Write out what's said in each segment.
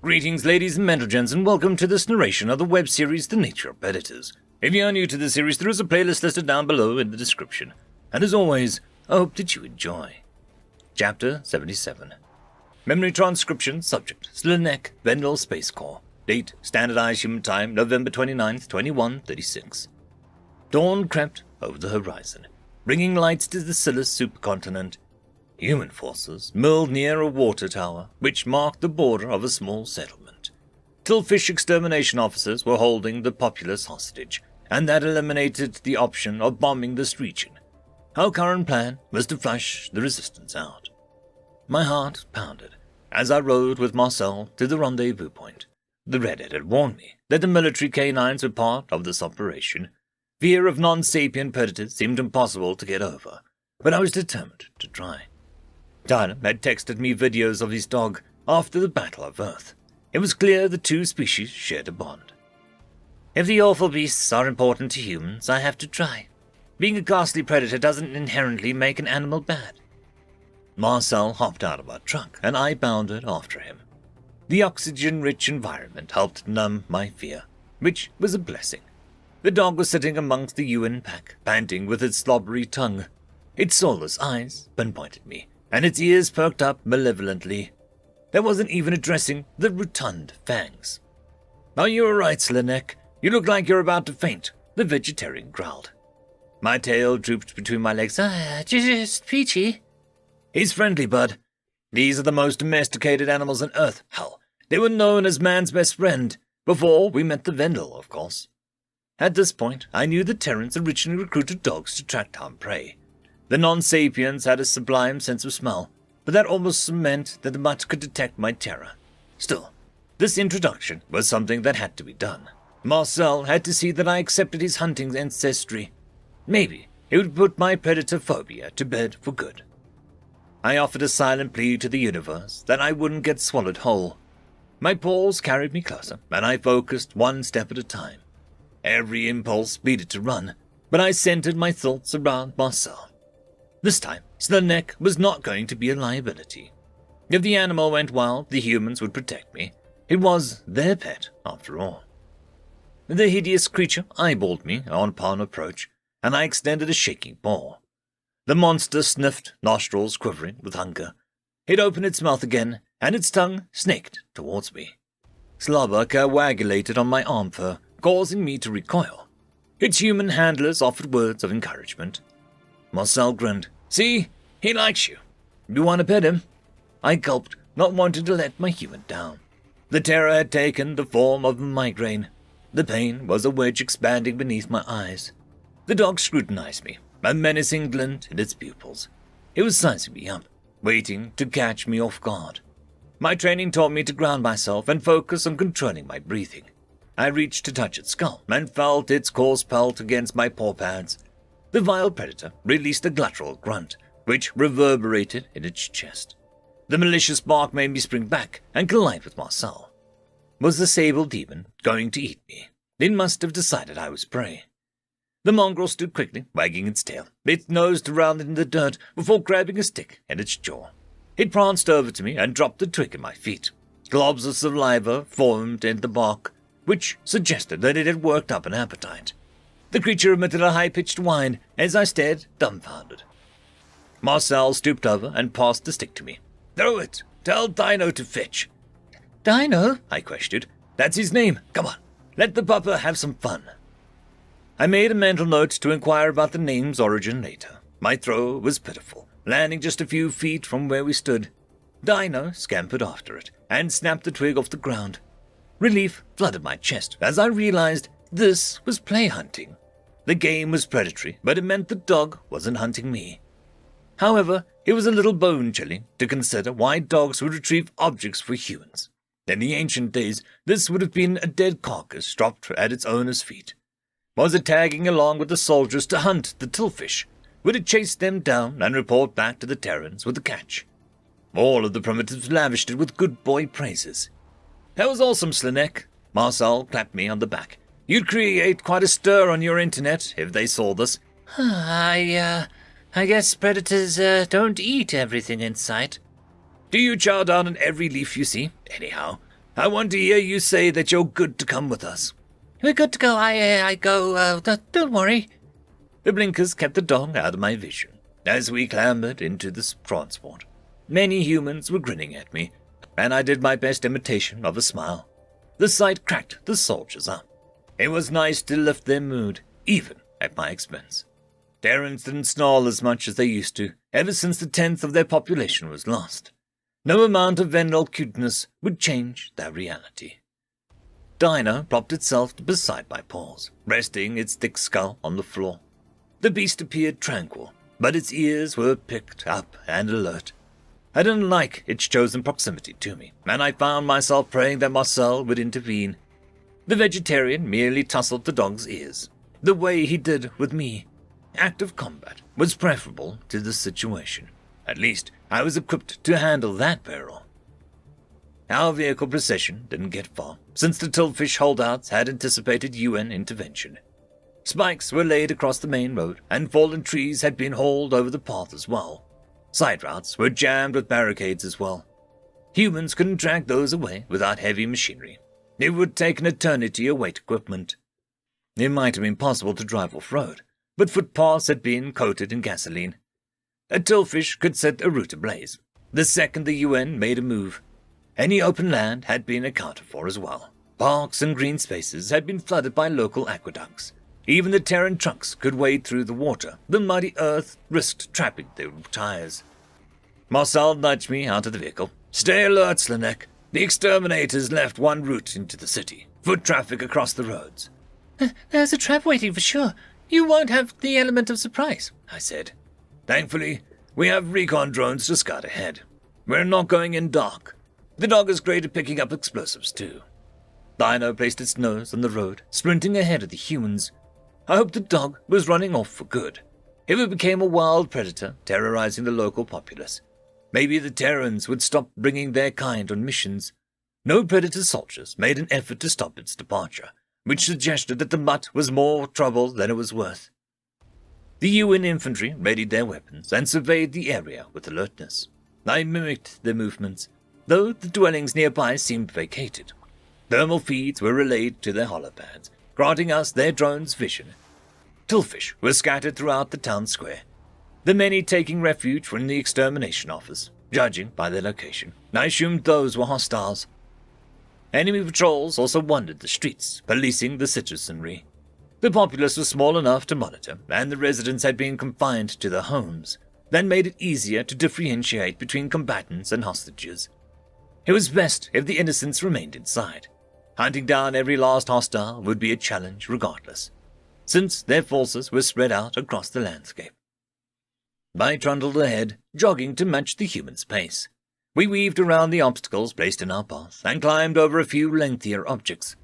Greetings, ladies and gentlemen, and welcome to this narration of the web series The Nature of Predators. If you are new to the series, there is a playlist listed down below in the description. And as always, I hope that you enjoy. Chapter 77. Memory transcription, subject, Slanek, Vendel Space Corps. Date, standardized human time, November 29th, 2136. Dawn crept over the horizon, bringing lights to the Silas supercontinent. Human forces milled near a water tower, which marked the border of a small settlement. Tillfish extermination officers were holding the populace hostage, and that eliminated the option of bombing this region. Our current plan was to flush the resistance out. My heart pounded as I rode with Marcel to the rendezvous point. The redhead had warned me that the military canines were part of this operation. Fear of non-sapient predators seemed impossible to get over, but I was determined to try. Tyler had texted me videos of his dog after the Battle of Earth. It was clear the two species shared a bond. If the awful beasts are important to humans, I have to try. Being a ghastly predator doesn't inherently make an animal bad. Marcel hopped out of our truck, and I bounded after him. The oxygen-rich environment helped numb my fear, which was a blessing. The dog was sitting amongst the UN pack, panting with its slobbery tongue. Its soulless eyes pinpointed me, and its ears perked up malevolently. There wasn't even addressing the rotund fangs. "Are you all right, Slanek? You look like you're about to faint," the vegetarian growled. My tail drooped between my legs. Just peachy." "He's friendly, bud. These are the most domesticated animals on Earth. Hell, they were known as man's best friend, before we met the Vendel, of course." At this point, I knew the Terrans originally recruited dogs to track down prey. The non-sapiens had a sublime sense of smell, but that almost meant that the mutt could detect my terror. Still, this introduction was something that had to be done. Marcel had to see that I accepted his hunting ancestry. Maybe it would put my predator phobia to bed for good. I offered a silent plea to the universe that I wouldn't get swallowed whole. My paws carried me closer, and I focused one step at a time. Every impulse pleaded to run, but I centered my thoughts around Marcel. This time, Slanek was not going to be a liability. If the animal went wild, the humans would protect me. It was their pet, after all. The hideous creature eyeballed me upon approach, and I extended a shaking paw. The monster sniffed, nostrils quivering with hunger. It opened its mouth again, and its tongue snaked towards me. Slobber coagulated on my arm fur, causing me to recoil. Its human handlers offered words of encouragement. Marcel grinned. "See? He likes you. You want to pet him?" I gulped, not wanting to let my human down. The terror had taken the form of a migraine. The pain was a wedge expanding beneath my eyes. The dog scrutinized me, a menacing glint in its pupils. It was sizing me up, waiting to catch me off guard. My training taught me to ground myself and focus on controlling my breathing. I reached to touch its skull and felt its coarse pelt against my paw pads. The vile predator released a guttural grunt, which reverberated in its chest. The malicious bark made me spring back and collide with Marcel. Was the sable demon going to eat me? It must have decided I was prey. The mongrel stood quickly, wagging its tail, its nose around in the dirt before grabbing a stick in its jaw. It pranced over to me and dropped the twig at my feet. Globs of saliva formed in the bark, which suggested that it had worked up an appetite. The creature emitted a high-pitched whine as I stared, dumbfounded. Marcel stooped over and passed the stick to me. "Throw it! Tell Dino to fetch." "Dino?" I questioned. "That's his name. Come on, let the pupper have some fun." I made a mental note to inquire about the name's origin later. My throw was pitiful, landing just a few feet from where we stood. Dino scampered after it and snapped the twig off the ground. Relief flooded my chest as I realized this was play hunting. The game was predatory, but it meant the dog wasn't hunting me. However, it was a little bone-chilling to consider why dogs would retrieve objects for humans. In the ancient days, this would have been a dead carcass dropped at its owner's feet. Was it tagging along with the soldiers to hunt the tillfish? Would it chase them down and report back to the Terrans with the catch? All of the primitives lavished it with good boy praises. "That was awesome, Slanek." Marcel clapped me on the back. "You'd create quite a stir on your internet if they saw this." I guess predators don't eat everything in sight." "Do you chow down on every leaf you see? Anyhow, I want to hear you say that you're good to come with us. We're good to go. I go. Don't worry. The blinkers kept the dog out of my vision as we clambered into the transport. Many humans were grinning at me, and I did my best imitation of a smile. The sight cracked the soldiers up. It was nice to lift their mood, even at my expense. Terrans didn't snarl as much as they used to, ever since the 10th of their population was lost. No amount of venereal cuteness would change that reality. Dino propped itself beside my paws, resting its thick skull on the floor. The beast appeared tranquil, but its ears were picked up and alert. I didn't like its chosen proximity to me, and I found myself praying that Marcel would intervene. The vegetarian merely tousled the dog's ears, the way he did with me. Active combat was preferable to the situation. At least, I was equipped to handle that peril. Our vehicle procession didn't get far, since the Tillfish holdouts had anticipated UN intervention. Spikes were laid across the main road, and fallen trees had been hauled over the path as well. Side routes were jammed with barricades as well. Humans couldn't drag those away without heavy machinery. It would take an eternity to await equipment. It might have been possible to drive off-road, but footpaths had been coated in gasoline. A Tillfish could set a route ablaze, the second the UN made a move. Any open land had been accounted for as well. Parks and green spaces had been flooded by local aqueducts. Even the Terran trucks could wade through the water. The muddy earth risked trapping their tires. Marcel nudged me out of the vehicle. Stay alert, Slanek. The exterminators left one route into the city. Foot traffic across the roads. There's a trap waiting for sure. You won't have the element of surprise, I said. Thankfully, we have recon drones to scout ahead. We're not going in dark. The dog is great at picking up explosives too. Dino placed its nose on the road, sprinting ahead of the humans. I hoped the dog was running off for good. If it became a wild predator terrorizing the local populace, maybe the Terrans would stop bringing their kind on missions. No predator soldiers made an effort to stop its departure, which suggested that the mutt was more trouble than it was worth. The UN infantry readied their weapons and surveyed the area with alertness. I mimicked their movements, though the dwellings nearby seemed vacated. Thermal feeds were relayed to their holopads, granting us their drone's vision. Tillfish were scattered throughout the town square, the many taking refuge from the extermination office. Judging by their location, I assumed those were hostiles. Enemy patrols also wandered the streets, policing the citizenry. The populace was small enough to monitor, and the residents had been confined to their homes. That made it easier to differentiate between combatants and hostages. It was best if the innocents remained inside. Hunting down every last hostile would be a challenge regardless, since their forces were spread out across the landscape. I trundled ahead, jogging to match the human's pace. We weaved around the obstacles placed in our path and climbed over a few lengthier objects.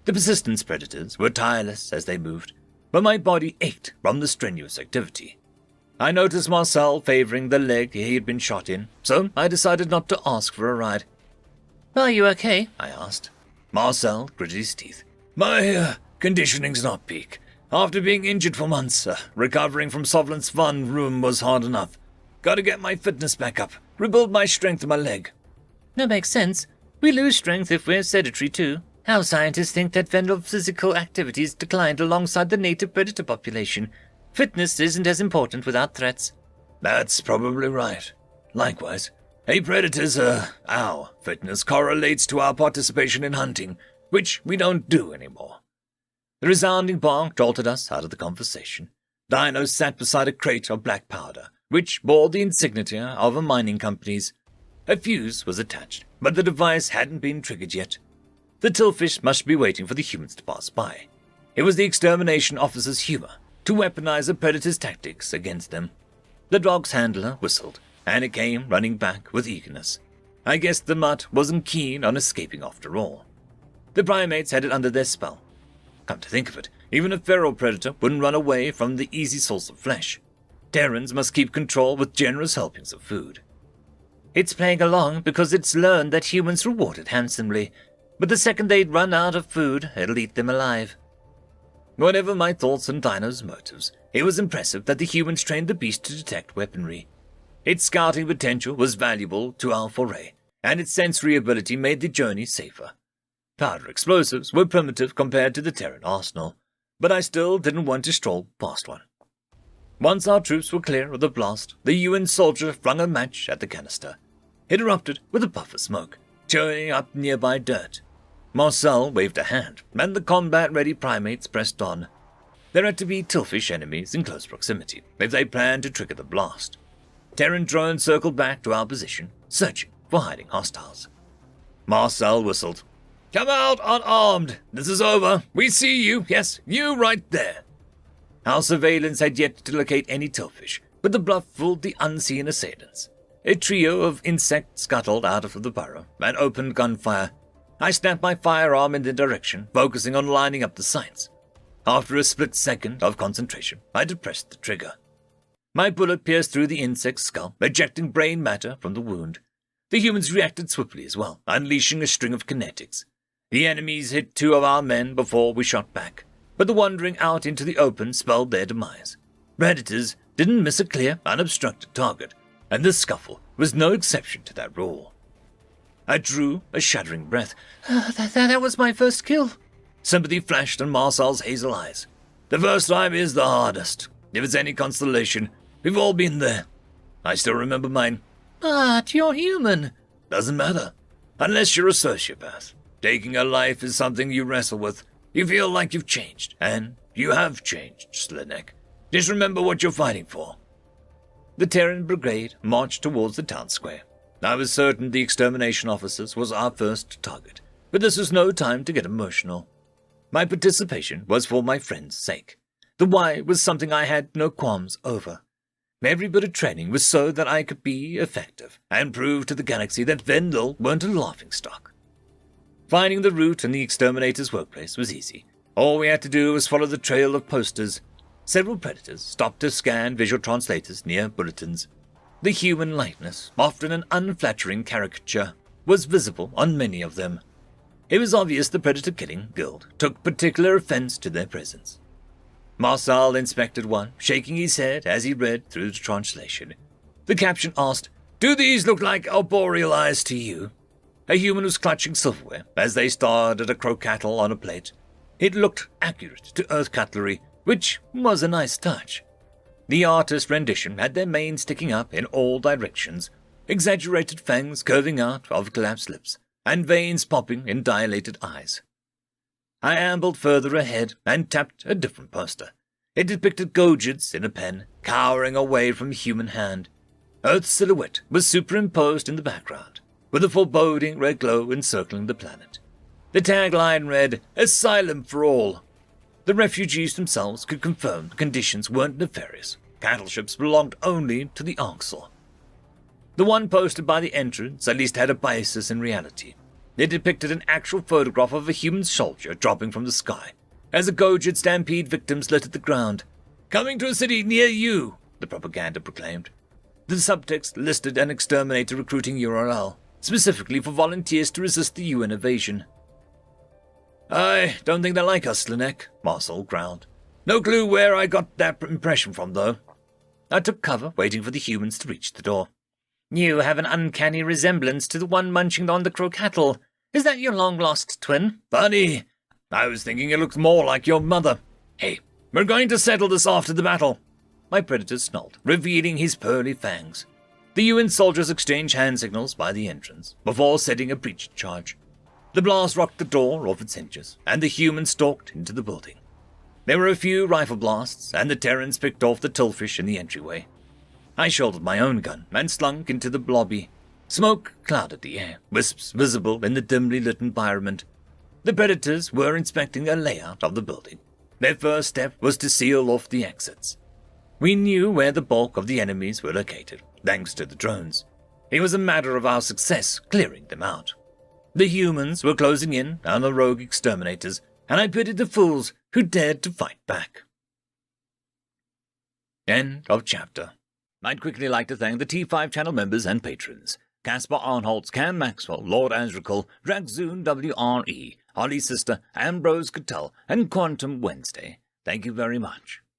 The persistent predators were tireless as they moved, but my body ached from the strenuous activity. I noticed Marcel favoring the leg he had been shot in, so I decided not to ask for a ride. Are you okay? I asked. Marcel gritted his teeth. My conditioning's not peak. After being injured for months, recovering from Sovlin's fun room was hard enough. Gotta get my fitness back up, rebuild my strength in my leg. That makes sense. We lose strength if we're sedentary too. Our scientists think that venereal physical activities declined alongside the native predator population. Fitness isn't as important without threats. That's probably right. Likewise, a predator's, our fitness correlates to our participation in hunting, which we don't do anymore. The resounding bark jolted us out of the conversation. Dino sat beside a crate of black powder, which bore the insignia of a mining company's. A fuse was attached, but the device hadn't been triggered yet. The Tillfish must be waiting for the humans to pass by. It was the extermination officer's humor to weaponize a predator's tactics against them. The dog's handler whistled, and it came running back with eagerness. I guess the mutt wasn't keen on escaping after all. The primates had it under their spell. Come to think of it, even a feral predator wouldn't run away from the easy source of flesh. Terrans must keep control with generous helpings of food. It's playing along because it's learned that humans reward it handsomely, but the second they'd run out of food, it'll eat them alive. Whatever my thoughts on Dino's motives, it was impressive that the humans trained the beast to detect weaponry. Its scouting potential was valuable to our foray, and its sensory ability made the journey safer. Powder explosives were primitive compared to the Terran arsenal, but I still didn't want to stroll past one. Once our troops were clear of the blast, the UN soldier flung a match at the canister. It erupted with a puff of smoke, churning up nearby dirt. Marcel waved a hand, and the combat-ready primates pressed on. There had to be Tillfish enemies in close proximity if they planned to trigger the blast. Terran drones circled back to our position, searching for hiding hostiles. Marcel whistled. "Come out unarmed! This is over! We see you! Yes, you right there!" Our surveillance had yet to locate any Tillfish, but the bluff fooled the unseen assailants. A trio of insects scuttled out of the burrow and opened gunfire. I snapped my firearm in their direction, focusing on lining up the sights. After a split second of concentration, I depressed the trigger. My bullet pierced through the insect's skull, ejecting brain matter from the wound. The humans reacted swiftly as well, unleashing a string of kinetics. The enemies hit 2 of our men before we shot back, but the wandering out into the open spelled their demise. Predators didn't miss a clear, unobstructed target, and this scuffle was no exception to that rule. I drew a shuddering breath. That was my first kill. Sympathy flashed in Marcel's hazel eyes. The first time is the hardest. If it's any consolation, we've all been there. I still remember mine. But you're human. Doesn't matter. Unless you're a sociopath. Taking a life is something you wrestle with. You feel like you've changed, and you have changed, Slinek. Just remember what you're fighting for. The Terran brigade marched towards the town square. I was certain the extermination officers was our first target, but this was no time to get emotional. My participation was for my friend's sake. The why was something I had no qualms over. Every bit of training was so that I could be effective and prove to the galaxy that Vendel weren't a laughingstock. Finding the route in the exterminator's workplace was easy. All we had to do was follow the trail of posters. Several predators stopped to scan visual translators near bulletins. The human likeness, often an unflattering caricature, was visible on many of them. It was obvious the predator-killing guild took particular offense to their presence. Marcel inspected one, shaking his head as he read through the translation. The caption asked, "Do these look like arboreal eyes to you?" A human was clutching silverware as they stared at a crow-cattle on a plate. It looked accurate to earth cutlery, which was a nice touch. The artist's rendition had their mane sticking up in all directions, exaggerated fangs curving out of collapsed lips, and veins popping in dilated eyes. I ambled further ahead and tapped a different poster. It depicted Gojits in a pen, cowering away from a human hand. Earth's silhouette was superimposed in the background, with a foreboding red glow encircling the planet. The tagline read, "Asylum for all." The refugees themselves could confirm the conditions weren't nefarious. Cattle ships belonged only to the Arxel. The one posted by the entrance at least had a basis in reality. It depicted an actual photograph of a human soldier dropping from the sky, as a Gojit stampede victims littered the ground. "Coming to a city near you," the propaganda proclaimed. The subtext listed an exterminator recruiting URL, specifically for volunteers to resist the UN invasion. "I don't think they like us, Slinek," Marcel growled. "No clue where I got that impression from, though." I took cover, waiting for the humans to reach the door. "You have an uncanny resemblance to the one munching on the crow-cattle. Is that your long-lost twin?" "Funny. I was thinking it looked more like your mother. Hey, we're going to settle this after the battle." My predator snarled, revealing his pearly fangs. The UN soldiers exchanged hand signals by the entrance, before setting a breach charge. The blast rocked the door off its hinges, and the humans stalked into the building. There were a few rifle blasts, and the Terrans picked off the Tillfish in the entryway. I shouldered my own gun and slunk into the lobby. Smoke clouded the air, wisps visible in the dimly lit environment. The predators were inspecting a layout of the building. Their first step was to seal off the exits. We knew where the bulk of the enemies were located, thanks to the drones. It was a matter of our success clearing them out. The humans were closing in on the rogue exterminators, and I pitied the fools who dared to fight back. End of chapter. I'd quickly like to thank the T5 channel members and patrons: Casper Arnholtz, Cam Maxwell, Lord Azrakal, Dragzoon W.R.E, Holly Sister, Ambrose Cattell, and Quantum Wednesday. Thank you very much.